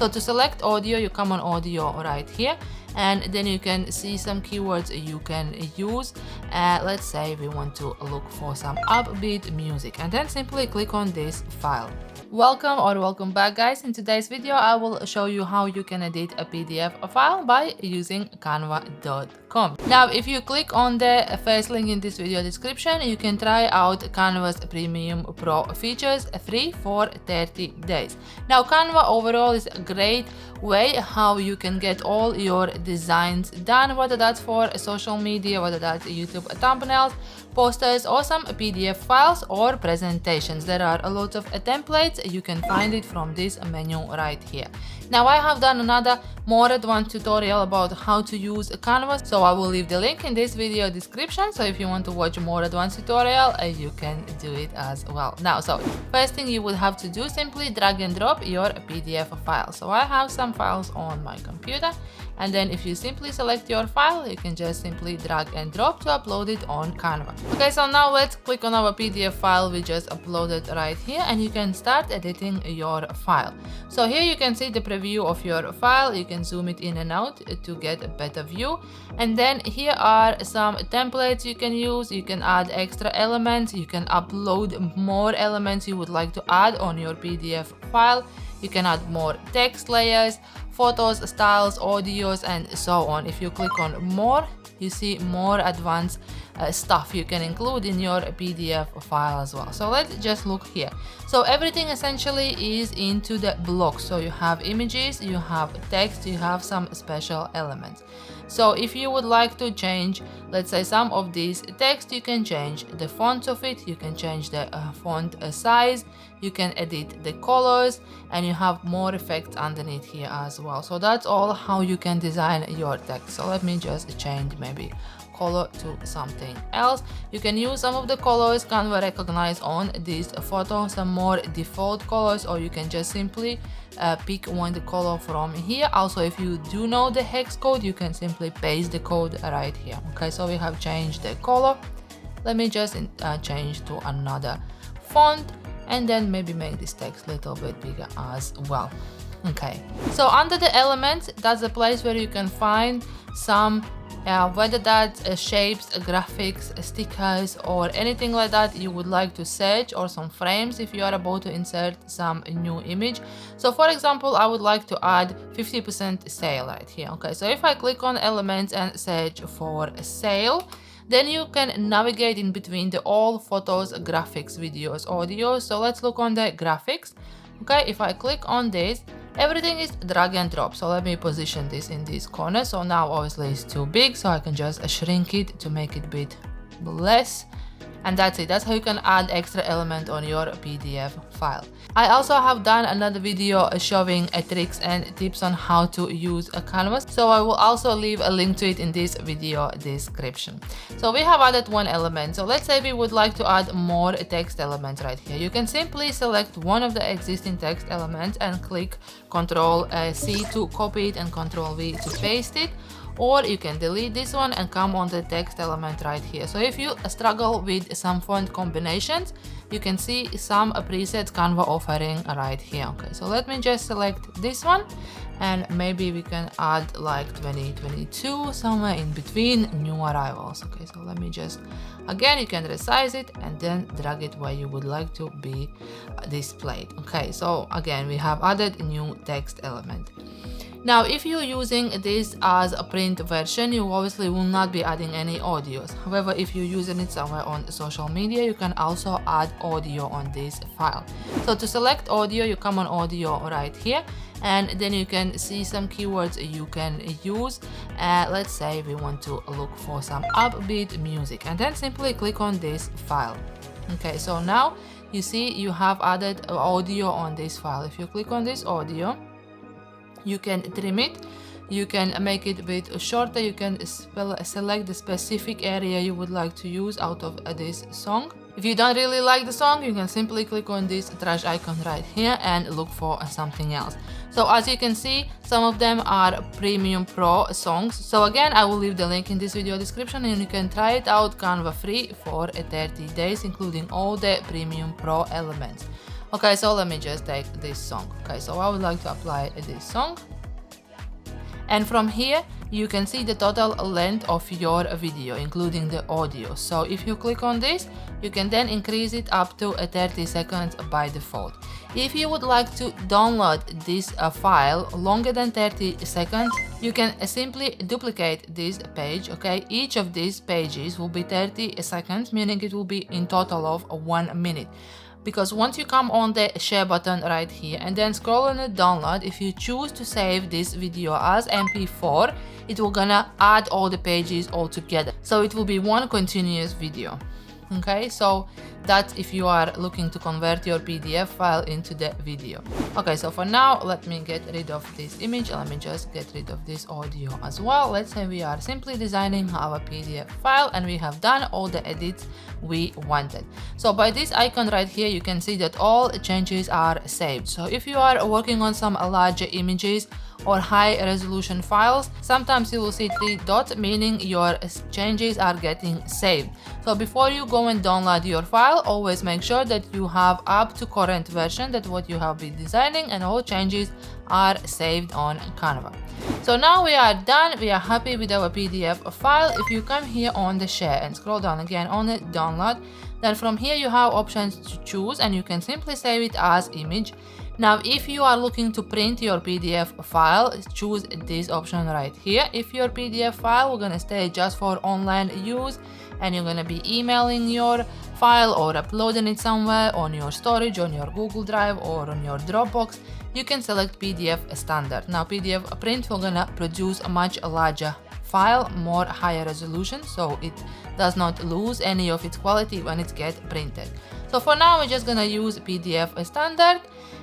So to select audio, you come on audio right here, and then you can see some keywords you can use. Let's say we want to look for some upbeat music, and then simply click on this file. Welcome back, guys. In today's video I will show you how you can edit a PDF file by using canva.com. Now if you click on the first link in this video description, you can try out Canva's Premium Pro features free for 30 days. Now Canva overall is a great way how you can get all your designs done, whether that's for social media, whether that's YouTube thumbnails, posters, or some PDF files or presentations. There are a lot of templates. You can find it from this menu right here. Now I have done another more advanced tutorial about how to use Canva, so I will leave the link in this video description. So if you want to watch a more advanced tutorial, you can do it as well. Now, so first thing you would have to do, simply drag and drop your PDF file. So I have some files on my computer, and then if you simply select your file, you can just simply drag and drop to upload it on Canva. Okay, so now let's click on our PDF file we just uploaded right here, and you can start editing your file. So here you can see the preview of your file. You can zoom it in and out to get a better view, and then here are some templates you can use. You can add extra elements, you can upload more elements you would like to add on your PDF file. You can add more text layers, photos, styles, audios, and so on. If you click on more, you see more advanced stuff you can include in your PDF file as well. So let's just look here. So everything essentially is into the blocks. So you have images, you have text, you have some special elements. So if you would like to change, let's say, some of these text, you can change the font of it, you can change the font size, you can edit the colors, and you have more effects underneath here as well. So that's all how you can design your text. So let me just change maybe color to something else. You can use some of the colors Canva recognize on this photo, some more default colors, or you can just simply pick one the color from here. Also, if you do know the hex code, you can simply paste the code right here. Okay, so we have changed the color. Let me just change to another font, and then maybe make this text a little bit bigger as well. Okay, so under the elements, that's the place where you can find some whether that's shapes, graphics, stickers, or anything like that you would like to search, or some frames if you are about to insert some new image. So for example, I would like to add 50% sale right here. Okay, so if I click on elements and search for sale, then you can navigate in between the all photos, graphics, videos, audios. So let's look on the graphics. Okay, if I click on this, everything is drag and drop. So let me position this in this corner. So now obviously it's too big, so I can just shrink it to make it a bit less. And that's it. That's how you can add extra element on your PDF file. I also have done another video showing tricks and tips on how to use a Canvas, so I will also leave a link to it in this video description. So we have added one element. So let's say we would like to add more text elements right here. You can simply select one of the existing text elements and click Ctrl C to copy it and Ctrl V to paste it. Or you can delete this one and come on the text element right here. So if you struggle with some font combinations, you can see some presets Canva offering right here. Okay, so let me just select this one, and maybe we can add like 2022 somewhere in between, new arrivals. Okay, so let me just, again, you can resize it and then drag it where you would like to be displayed. Okay, so again, we have added a new text element. Now, if you're using this as a print version, you obviously will not be adding any audios. However, if you're using it somewhere on social media, you can also add audio on this file. So to select audio, you come on audio right here, and then you can see some keywords you can use. Let's say we want to look for some upbeat music, and then simply click on this file. Okay, so now you see you have added audio on this file. If you click on this audio, you can trim it, you can make it a bit shorter, you can select the specific area you would like to use out of this song. If you don't really like the song, you can simply click on this trash icon right here and look for something else. So as you can see, some of them are Premium Pro songs. So again, I will leave the link in this video description, and you can try it out Canva free for 30 days, including all the Premium Pro elements. Okay, so let me just take this song. Okay, so I would like to apply this song. And from here, you can see the total length of your video, including the audio. So if you click on this, you can then increase it up to 30 seconds by default. If you would like to download this file longer than 30 seconds, you can simply duplicate this page, okay? Each of these pages will be 30 seconds, meaning it will be in total of 1 minute. Because once you come on the share button right here and then scroll on the download, if you choose to save this video as MP4, it will gonna add all the pages all together. So it will be one continuous video. Okay, so that's if you are looking to convert your PDF file into the video. Okay, so for now, let me get rid of this image. Let me just get rid of this audio as well. Let's say we are simply designing our PDF file and we have done all the edits we wanted. So by this icon right here, you can see that all changes are saved. So if you are working on some larger images or high resolution files, sometimes you will see 3 dots, meaning your changes are getting saved. So before you go and download your file, always make sure that you have up to current version, that what you have been designing, and all changes are saved on Canva. So now we are done, we are happy with our PDF file. If you come here on the share and scroll down again on the download, then from here you have options to choose and you can simply save it as image. Now if you are looking to print your PDF file, choose this option right here. If your PDF file will gonna stay just for online use and you're gonna be emailing your file or uploading it somewhere on your storage, on your Google Drive or on your Dropbox, you can select PDF standard. Now PDF print will gonna produce a much larger file, more higher resolution, so it does not lose any of its quality when it gets printed. So for now we're just gonna use PDF standard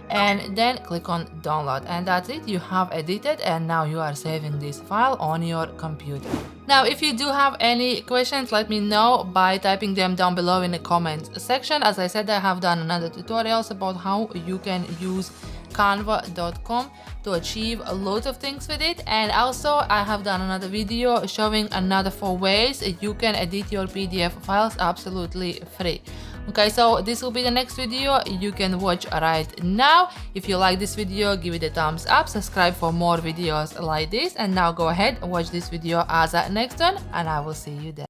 and then click on download, and that's it. You have edited and now you are saving this file on your computer. Now if you do have any questions, let me know by typing them down below in the comments section. As I said, I have done another tutorials about how you can use canva.com to achieve a lot of things with it, and also I have done another video showing another 4 ways you can edit your PDF files absolutely free. Okay, so this will be the next video you can watch right now. If you like this video, give it a thumbs up, subscribe for more videos like this, and now go ahead and watch this video as a next one, and I will see you there.